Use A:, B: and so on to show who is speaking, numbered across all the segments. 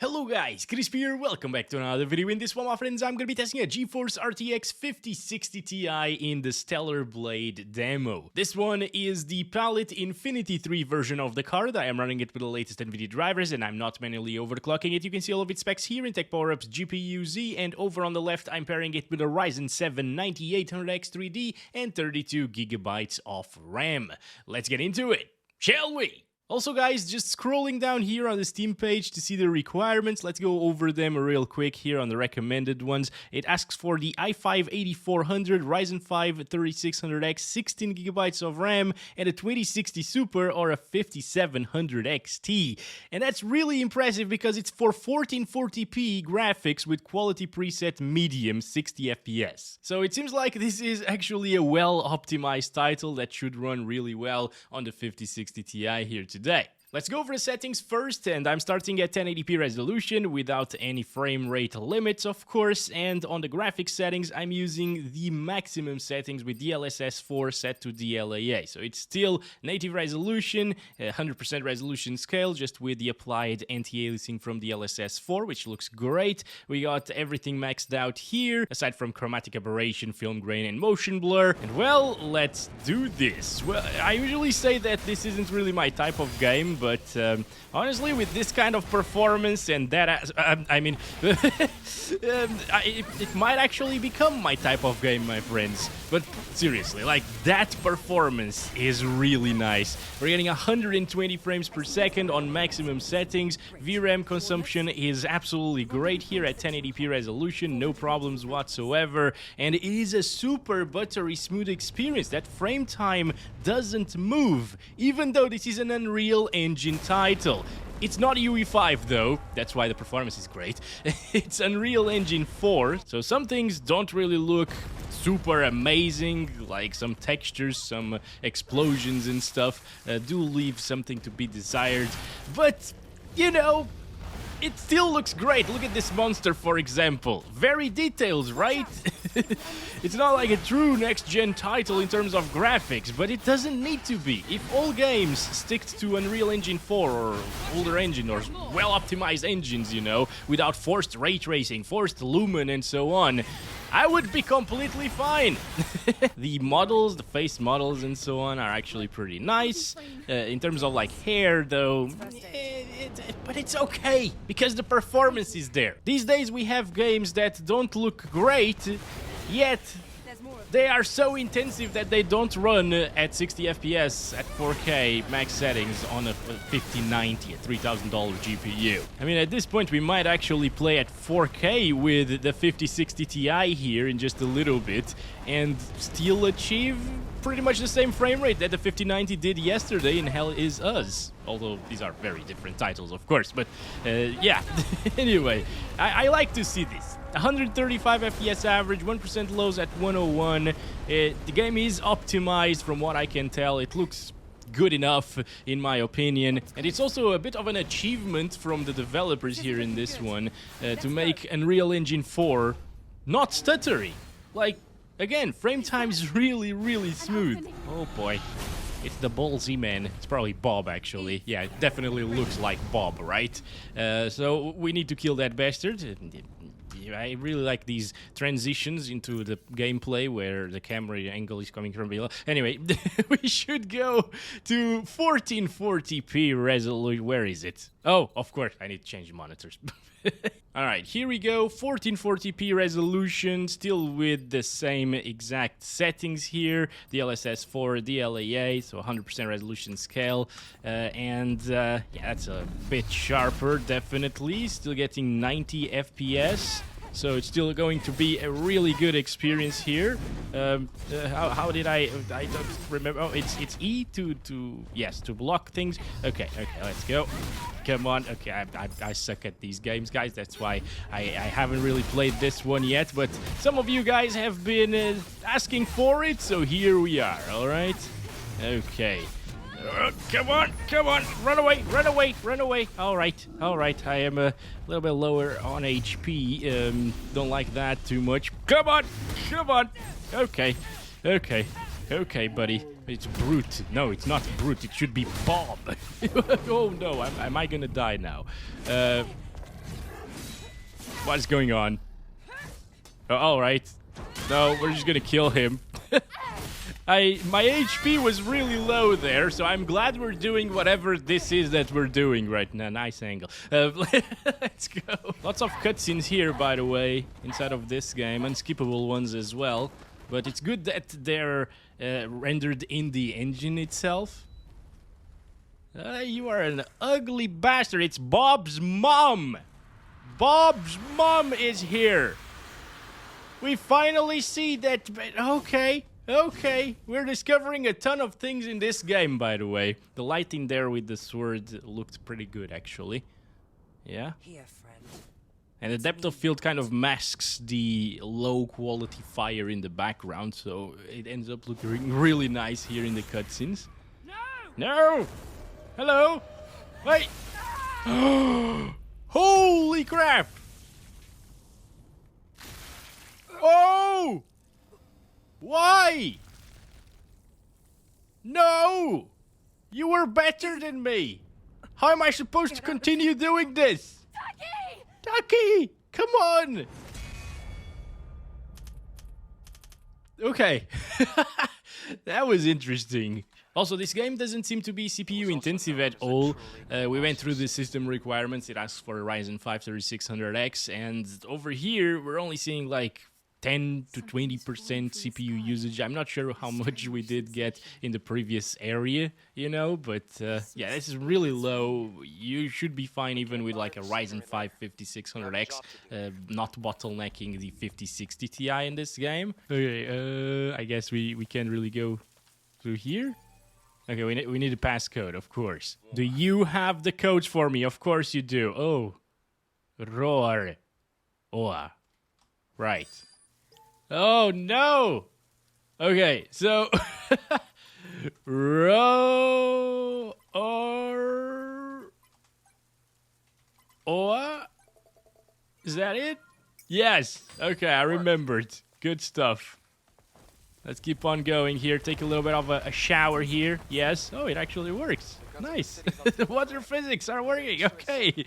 A: Hello guys, Crispy here, welcome back to another video. In this one, my friends, I'm gonna be testing a GeForce RTX 5060 Ti in the Stellar Blade demo. This one is the Palit Infinity³ version of the card. I am running it with the latest Nvidia drivers and I'm not manually overclocking it. You can see all of its specs here in Tech Power-Ups GPU Z, and over on the left I'm pairing it with a Ryzen 7 9800X 3D and 32GB of RAM. Let's get into it, shall we? Also guys, just scrolling down here on the Steam page to see the requirements, let's go over them real quick here on the recommended ones. It asks for the i5 8400, Ryzen 5 3600X, 16GB of RAM, and a 2060 Super or a 5700 XT. And that's really impressive because it's for 1440p graphics with quality preset medium 60 FPS. So it seems like this is actually a well-optimized title that should run really well on the 5060 Ti here today. Let's go over the settings first, and I'm starting at 1080p resolution without any frame rate limits, of course, and on the graphics settings, I'm using the maximum settings with DLSS 4 set to DLAA. So it's still native resolution, 100% resolution scale, just with the applied anti-aliasing from DLSS 4, which looks great. We got everything maxed out here, aside from chromatic aberration, film grain, and motion blur. And well, let's do this. Well, I usually say that this isn't really my type of game, but honestly, with this kind of performance and that, it might actually become my type of game, my friends. But seriously, like, that performance is really nice. We're getting 120 frames per second on maximum settings. VRAM consumption is absolutely great here at 1080p resolution, no problems whatsoever. And it is a super buttery smooth experience. That frame time doesn't move, even though this is an Unreal Engine title. It's not UE5 though, that's why the performance is great. It's Unreal Engine 4, so some things don't really look super amazing, like some textures, some explosions and stuff do leave something to be desired, but you know, it still looks great. Look at this monster, for example. Very detailed, right? It's not like a true next-gen title in terms of graphics, but it doesn't need to be. If all games stick to Unreal Engine 4 or older engine or well-optimized engines, you know, without forced ray tracing, forced lumen, and so on, I would be completely fine. The models, the face models and so on are actually pretty nice. In terms of like hair though, but it's okay because the performance is there. These days we have games that don't look great, yet they are so intensive that they don't run at 60 FPS at 4K max settings on a 5090, a $3,000 GPU. I mean, at this point we might actually play at 4K with the 5060 Ti here in just a little bit and still achieve pretty much the same frame rate that the 5090 did yesterday in Hell Is Us. Although these are very different titles, of course, but yeah. Anyway, I like to see this. 135 FPS average, 1% lows at 101. The game is optimized from what I can tell. It looks good enough in my opinion, and it's also a bit of an achievement from the developers here in this one to make Unreal Engine 4 not stuttery. Like, again, frame time is really smooth. Oh boy. It's the ballsy man. It's probably Bob, actually. Yeah, it definitely looks like Bob, right? So we need to kill that bastard. I really like these transitions into the gameplay where the camera angle is coming from below. Anyway, we should go to 1440p resolution. Where is it? Oh, of course, I need to change the monitors. Alright, here we go, 1440p resolution, still with the same exact settings here, DLSS 4, DLAA, so 100% resolution scale, yeah, that's a bit sharper, definitely, still getting 90 FPS. So it's still going to be a really good experience here. How did I don't remember. Oh, it's E to yes, to block things. Okay, let's go. Come on. Okay, I suck at these games, guys. That's why I haven't really played this one yet. But some of you guys have been asking for it, so here we are. All right. Okay. Come on, run away. All right, I am a little bit lower on HP, don't like that too much. Come on, okay, buddy. It's Brute. No, it's not Brute, it should be Bob. Oh no, am I gonna die now? What's going on? Oh, all right. No, we're just gonna kill him. My HP was really low there, so I'm glad we're doing whatever this is that we're doing right now. Nice angle. Let's go. Lots of cutscenes here, by the way, inside of this game. Unskippable ones as well. But it's good that they're rendered in the engine itself. You are an ugly bastard. It's Bob's mom. Bob's mom is here. We finally see that. Okay. Okay, we're discovering a ton of things in this game, by the way. The lighting there with the sword looked pretty good, actually. Yeah.
B: Here, friend.
A: And the depth of field kind of masks the low-quality fire in the background, so it ends up looking really nice here in the cutscenes.
B: No!
A: No! Hello? Wait! Holy crap! Oh! Why? No! You were better than me! How am I supposed to continue doing this?
B: Ducky!
A: Ducky! Come on! Okay. That was interesting. Also, this game doesn't seem to be CPU intensive at all. We went through the system requirements. It asks for a Ryzen 5 3600X, and over here we're only seeing like 10 to 20% CPU usage. I'm not sure how much we did get in the previous area, you know, but yeah, this is really low. You should be fine even with like a Ryzen 5 5600X, not bottlenecking the 5060 Ti in this game. Okay, I guess we can't really go through here. Okay, we need a passcode, of course. Do you have the codes for me? Of course you do. Oh, roar. Oa. Right. Oh, no! Okay, so... Oa? Is that it? Yes! Okay, I remembered. Good stuff. Let's keep on going here. Take a little bit of a shower here. Yes. Oh, it actually works. Nice. The water physics are working. Okay.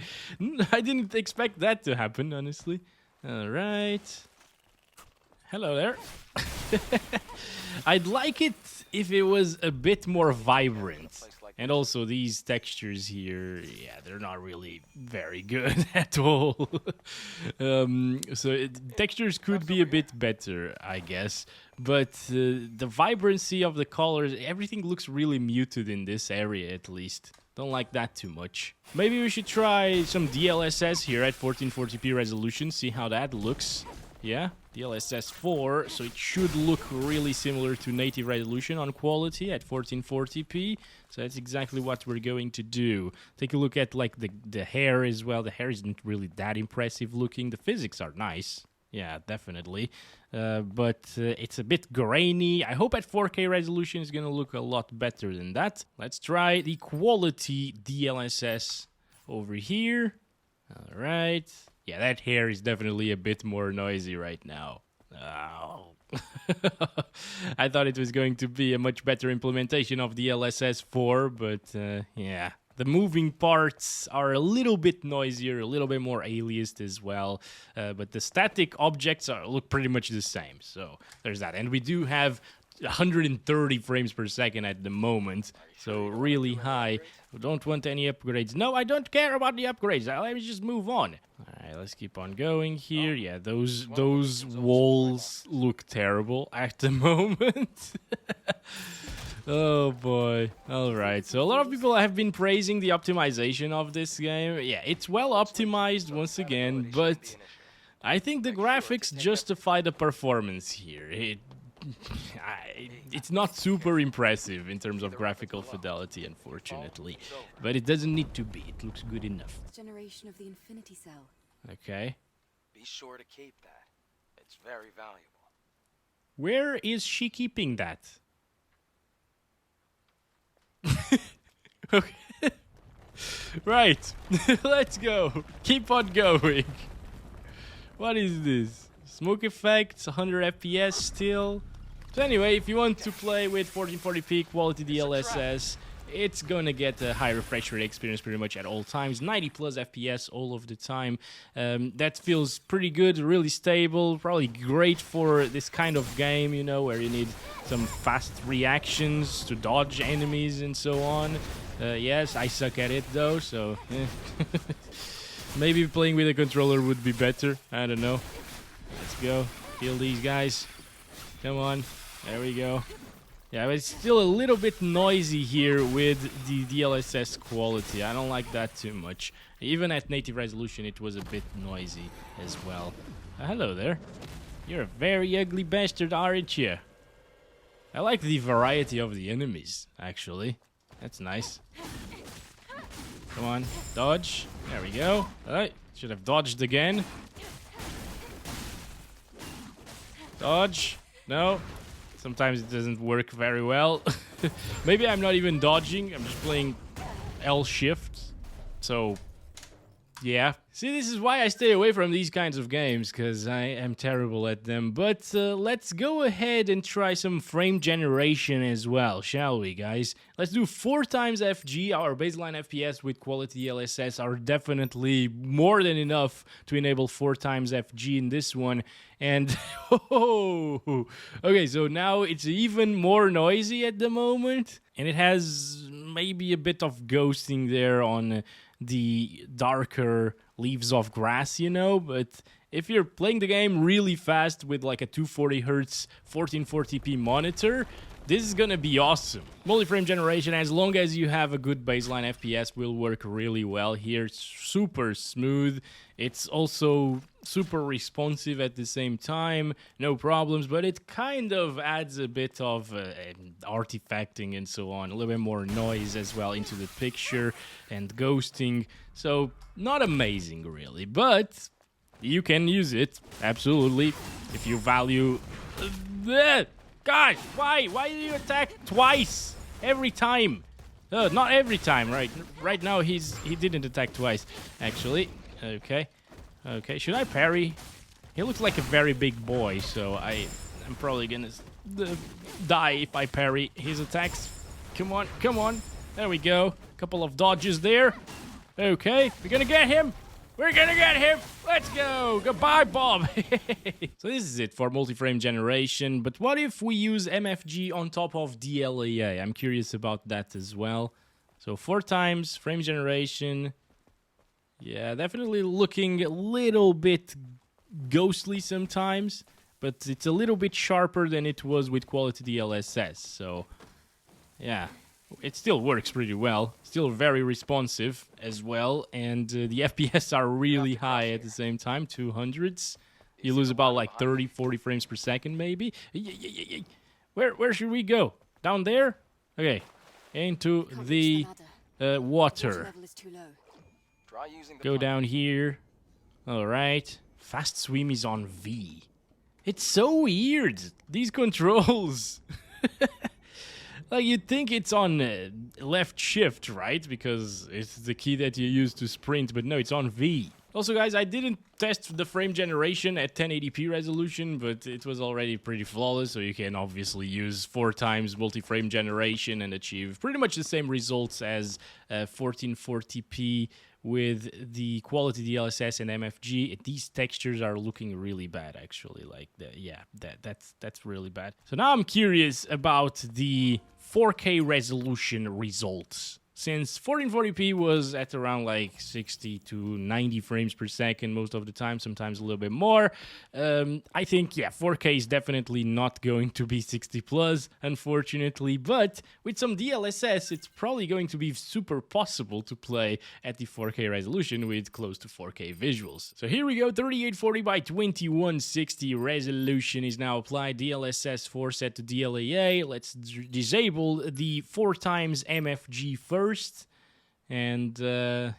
A: I didn't expect that to happen, honestly. All right. Hello there. I'd like it if it was a bit more vibrant. And also these textures here, yeah, they're not really very good at all. Textures could be a bit better, I guess. But the vibrancy of the colors, everything looks really muted in this area at least. Don't like that too much. Maybe we should try some DLSS here at 1440p resolution, see how that looks. Yeah, DLSS 4, so it should look really similar to native resolution on quality at 1440p. So that's exactly what we're going to do. Take a look at like the hair as well. The hair isn't really that impressive looking. The physics are nice. Yeah, definitely. But it's a bit grainy. I hope at 4K resolution is going to look a lot better than that. Let's try the quality DLSS over here. All right. Yeah, that hair is definitely a bit more noisy right now. Oh. I thought it was going to be a much better implementation of DLSS 4, but yeah. The moving parts are a little bit noisier, a little bit more aliased as well, but the static objects look pretty much the same, so there's that. And we do have 130 frames per second at the moment, so really high. We don't want any upgrades. No, I don't care about the upgrades. Let me just move on. All right, let's keep on going here. Yeah, those walls look terrible at the moment. Oh boy. Alright, so a lot of people have been praising the optimization of this game. Yeah, it's well optimized once again, but I think the graphics justify the performance here. It's not super impressive in terms of graphical fidelity, unfortunately, but it doesn't need to be. It looks good enough.
C: Generation of the Infinity cell.
A: Okay.
B: Be sure to keep that. It's very valuable.
A: Where is she keeping that? Okay. Right. Let's go. Keep on going. What is this? Smoke effects, 100 FPS still. So anyway, if you want to play with 1440p quality DLSS, it's gonna get a high refresh rate experience pretty much at all times, 90 plus FPS all of the time. That feels pretty good, really stable, probably great for this kind of game, you know, where you need some fast reactions to dodge enemies and so on. Yes, I suck at it though, so maybe playing with a controller would be better. I don't know. Let's go. Kill these guys. Come on. There we go. Yeah, but it's still a little bit noisy here with the DLSS quality. I don't like that too much. Even at native resolution, it was a bit noisy as well. Hello there. You're a very ugly bastard, aren't you? I like the variety of the enemies, actually. That's nice. Come on, dodge. There we go. Alright, should have dodged again. Dodge. No. Sometimes it doesn't work very well. Maybe I'm not even dodging. I'm just playing L shift. So, yeah. See, this is why I stay away from these kinds of games, because I am terrible at them. But let's go ahead and try some frame generation as well, shall we, guys? Let's do 4 times FG. Our baseline FPS with quality DLSS are definitely more than enough to enable 4 times FG in this one. And, okay, so now it's even more noisy at the moment. And it has maybe a bit of ghosting there on the darker leaves of grass, you know, but if you're playing the game really fast with like a 240 Hz 1440p monitor, this is gonna be awesome. Multi-frame generation, as long as you have a good baseline FPS, will work really well here. It's super smooth. It's also super responsive at the same time. No problems, but it kind of adds a bit of artifacting and so on. A little bit more noise as well into the picture and ghosting. So, not amazing really, but you can use it, absolutely, if you value... Gosh, why? Why do you attack twice? Every time. Not every time, right? Right now he didn't attack twice, actually. Okay. Okay, should I parry? He looks like a very big boy, so I'm probably gonna die if I parry his attacks. Come on, come on. There we go. Couple of dodges there. Okay, we're gonna get him. We're gonna get him! Let's go! Goodbye, Bob! So this is it for multi-frame generation, but what if we use MFG on top of DLAA? I'm curious about that as well. So 4 times frame generation. Yeah, definitely looking a little bit ghostly sometimes, but it's a little bit sharper than it was with quality DLSS, so yeah. It still works pretty well, still very responsive as well, and the FPS are really high at the same time, 200s. You lose about like 30, 40 frames per second maybe. Where should we go? Down there? Okay, into the water. Go down here. Alright. Fast swim is on V. It's so weird, these controls. Like, you'd think it's on left shift, right? Because it's the key that you use to sprint, but no, it's on V. Also, guys, I didn't test the frame generation at 1080p resolution, but it was already pretty flawless, so you can obviously use 4 times multi-frame generation and achieve pretty much the same results as 1440p with the quality DLSS and MFG. These textures are looking really bad, actually. Like, that's really bad. So now I'm curious about the 4K resolution results. Since 1440p was at around like 60 to 90 frames per second most of the time, sometimes a little bit more, I think, yeah, 4K is definitely not going to be 60 plus, unfortunately, but with some DLSS, it's probably going to be super possible to play at the 4K resolution with close to 4K visuals. So here we go, 3840 by 2160 resolution is now applied, DLSS 4 set to DLAA. Let's disable the 4 times MFG first. And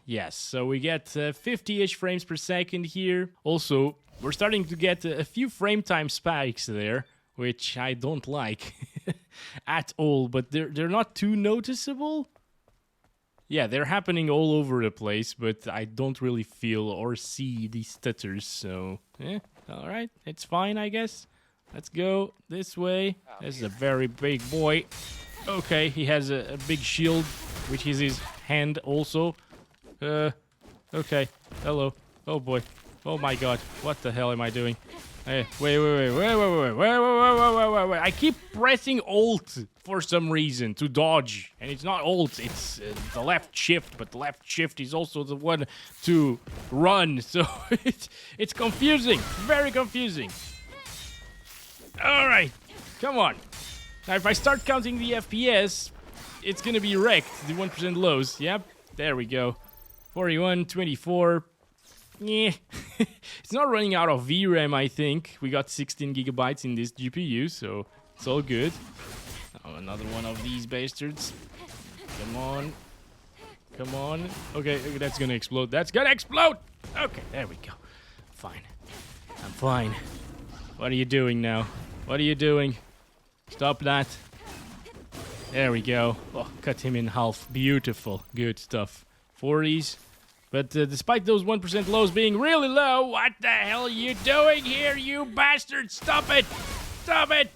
A: yes, so we get 50-ish frames per second here. Also, we're starting to get a few frame time spikes there, which I don't like at all, but they're not too noticeable. Yeah, they're happening all over the place, but I don't really feel or see these stutters, so alright, it's fine, I guess. Let's go this way. This is a very big boy. Okay, he has a big shield, which is his hand also. Okay. Hello. Oh boy. Oh my god. What the hell am I doing? Hey, wait. I keep pressing Alt for some reason to dodge. And it's not Alt, it's the left shift. But the left shift is also the one to run. So it's confusing. Very confusing. Alright. Come on. Now if I start counting the FPS, it's gonna be wrecked. The 1% lows. Yep. There we go. 41, 24. Yeah. It's not running out of VRAM, I think. We got 16 gigabytes in this GPU, so it's all good. Oh, another one of these bastards. Come on. Come on. Okay, that's gonna explode. That's gonna explode! Okay, there we go. Fine. I'm fine. What are you doing now? What are you doing? Stop that. There we go. Oh, cut him in half. Beautiful. Good stuff. 40s. But despite those 1% lows being really low, what the hell are you doing here, you bastard? Stop it! Stop it!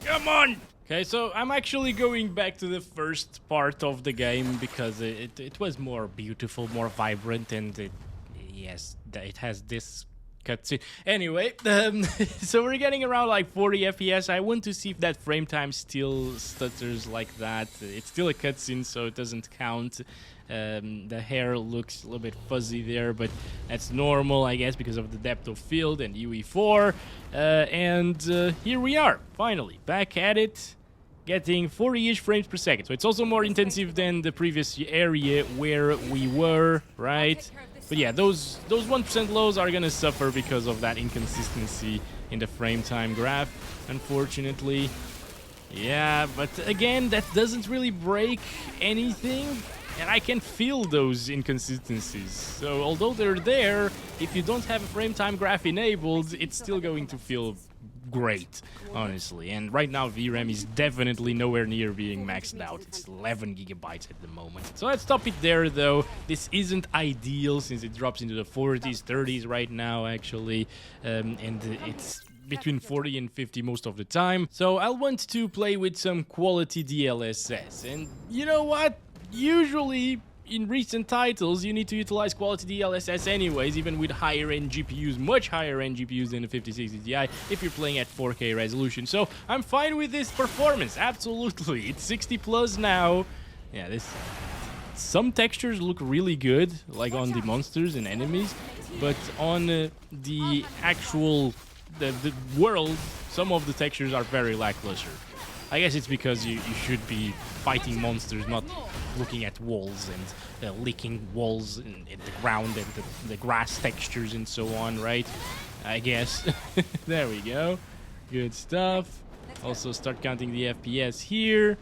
A: Come on! Okay, so I'm actually going back to the first part of the game because it was more beautiful, more vibrant, and yes, it has this cutscene. Anyway, so we're getting around like 40 FPS. I want to see if that frame time still stutters like that. It's still a cutscene, so it doesn't count. The hair looks a little bit fuzzy there, but that's normal, I guess, because of the depth of field and UE4. And here we are, finally, back at it, getting 40-ish frames per second. So it's also more intensive than the previous area where we were, right? But yeah, those 1% lows are gonna suffer because of that inconsistency in the frame time graph, unfortunately. Yeah, but again, that doesn't really break anything. And I can feel those inconsistencies. So although they're there, if you don't have a frame time graph enabled, it's still going to feel great, honestly. And right now VRAM is definitely nowhere near being maxed out. It's 11 gigabytes at the moment. So let's stop it there though. This isn't ideal since it drops into the 40s, 30s right now actually. And it's between 40 and 50 most of the time. So I'll want to play with some quality DLSS. And you know what? Usually, in recent titles, you need to utilize quality DLSS anyways, even with higher-end GPUs, much higher-end GPUs than the 5060 Ti, if you're playing at 4K resolution. So, I'm fine with this performance, absolutely. It's 60 plus now. Yeah, some textures look really good, like on the monsters and enemies, but on the actual the world, some of the textures are very lackluster. I guess it's because you should be fighting monsters, not looking at walls and licking walls and the ground and the grass textures and so on, right? I guess. There we go. Good stuff. Also start counting the FPS here.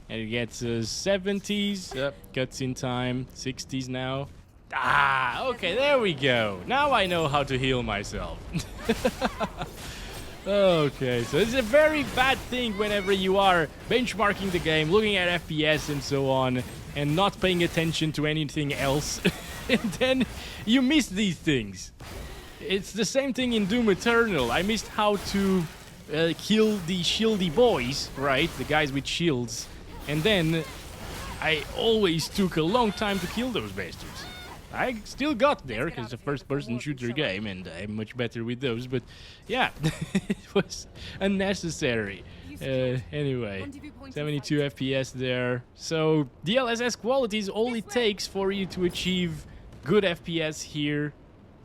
A: And it gets 70s. Cutscene time. 60s now. Ah, okay, there we go. Now I know how to heal myself. Okay, so it's a very bad thing whenever you are benchmarking the game, looking at FPS and so on, and not paying attention to anything else, and then you miss these things. It's the same thing in Doom Eternal. I missed how to kill the shieldy boys, right? The guys with shields. And then I always took a long time to kill those bastards. I still got there because it's a first-person shooter game and I'm much better with those, but yeah, it was unnecessary. Anyway, 72 FPS there. So DLSS quality is all it takes for you to achieve good FPS here.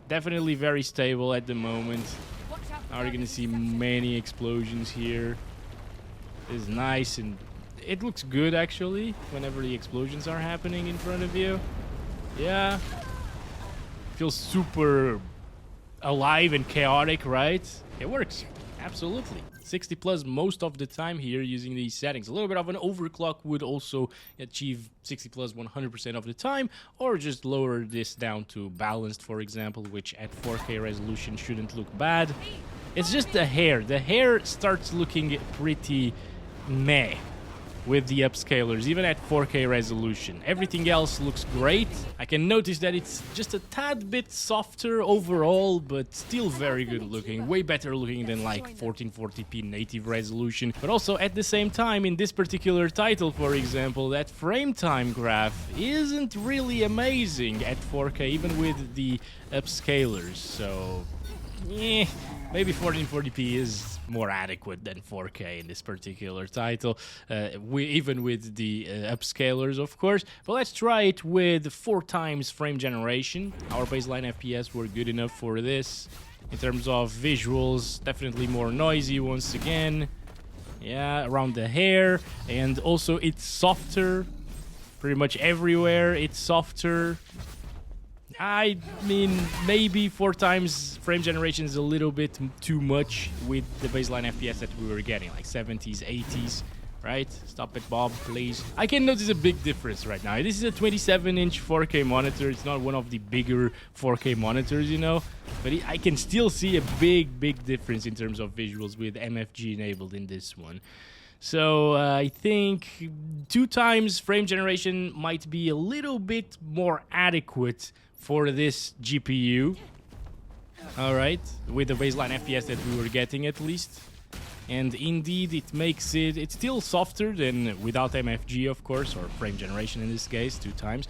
A: Definitely very stable at the moment. Now you're gonna see many explosions here. It's nice and it looks good actually whenever the explosions are happening in front of you. Yeah, feels super alive and chaotic, right? It works, absolutely. 60 plus most of the time here using these settings. A little bit of an overclock would also achieve 60 plus 100% of the time, or just lower this down to balanced, for example, which at 4K resolution shouldn't look bad. It's just the hair. The hair starts looking pretty meh. with the upscalers, even at 4K resolution. Everything else looks great. I can notice that it's just a tad bit softer overall, but still very good looking. Way better looking than like 1440p native resolution. But also at the same time, in this particular title, for example, that frame time graph isn't really amazing at 4K, even with the upscalers. So, maybe 1440p is more adequate than 4K in this particular title, even with the upscalers, of course. But let's try it with 4 times frame generation. Our baseline FPS were good enough for this. In terms of visuals, definitely more noisy once again. Yeah, around the hair, and also it's softer. Pretty much everywhere it's softer. I mean, maybe 4 times frame generation is a little bit too much with the baseline FPS that we were getting, like 70s, 80s, right? Stop it, Bob, please. I can notice a big difference right now. This is a 27-inch 4K monitor. It's not one of the bigger 4K monitors, you know, but I can still see a big difference in terms of visuals with MFG enabled in this one. So I think 2 times frame generation might be a little bit more adequate for this GPU. Alright, with the baseline FPS that we were getting at least. And indeed it makes it's still softer than without MFG, of course, or frame generation in this case, 2 times.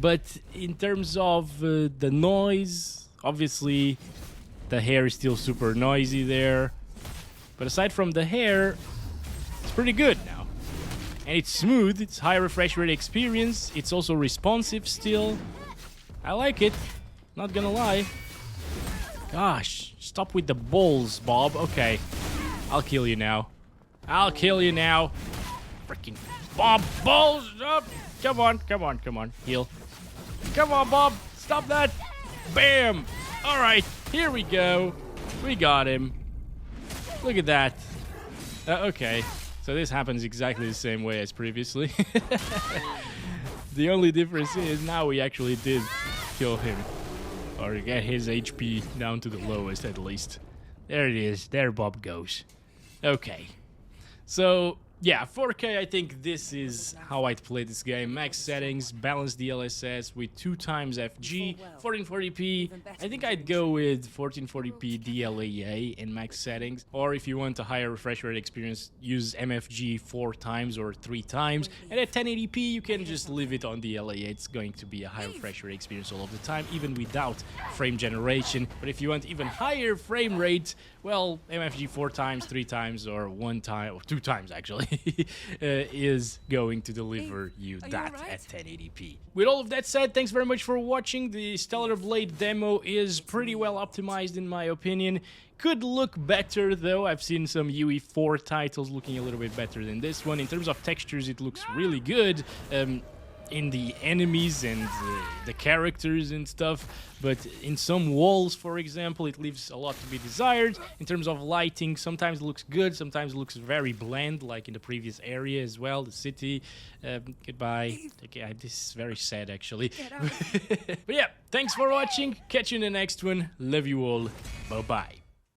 A: But in terms of the noise, obviously the hair is still super noisy there. But aside from the hair, it's pretty good now. And it's smooth, it's high refresh rate experience, it's also responsive still. I like it, not gonna lie. Gosh, stop with the balls, Bob. Okay, I'll kill you now. I'll kill you now. Freaking Bob, balls up. Come on, heal. Come on, Bob, stop that. Bam. All right, here we go. We got him. Look at that. Okay, so this happens exactly the same way as previously. The only difference is now we actually did kill him, or get his HP down to the lowest at least. There it is. There Bob goes. Okay. So, yeah, 4K, I think this is how I'd play this game. Max settings, balanced DLSS with 2 times FG, 1440p. I think I'd go with 1440p DLAA in max settings. Or if you want a higher refresh rate experience, use MFG 4 times or 3 times. And at 1080p, you can just leave it on DLAA. It's going to be a high refresh rate experience all of the time, even without frame generation. But if you want even higher frame rates, well, MFG 4 times, 3 times, or 1 time, or 2 times actually, is going to deliver you that at 1080p. With all of that said, thanks very much for watching. The Stellar Blade demo is pretty well optimized in my opinion. Could look better though. I've seen some UE4 titles looking a little bit better than this one. In terms of textures, it looks really good. In the enemies and the characters and stuff, but in some walls, for example, it leaves a lot to be desired. In terms of lighting, sometimes it looks good, sometimes it looks very bland, like in the previous area as well, the city. Goodbye. Okay, this is very sad actually. But yeah, thanks for watching, catch you in the next one, love you all, bye bye.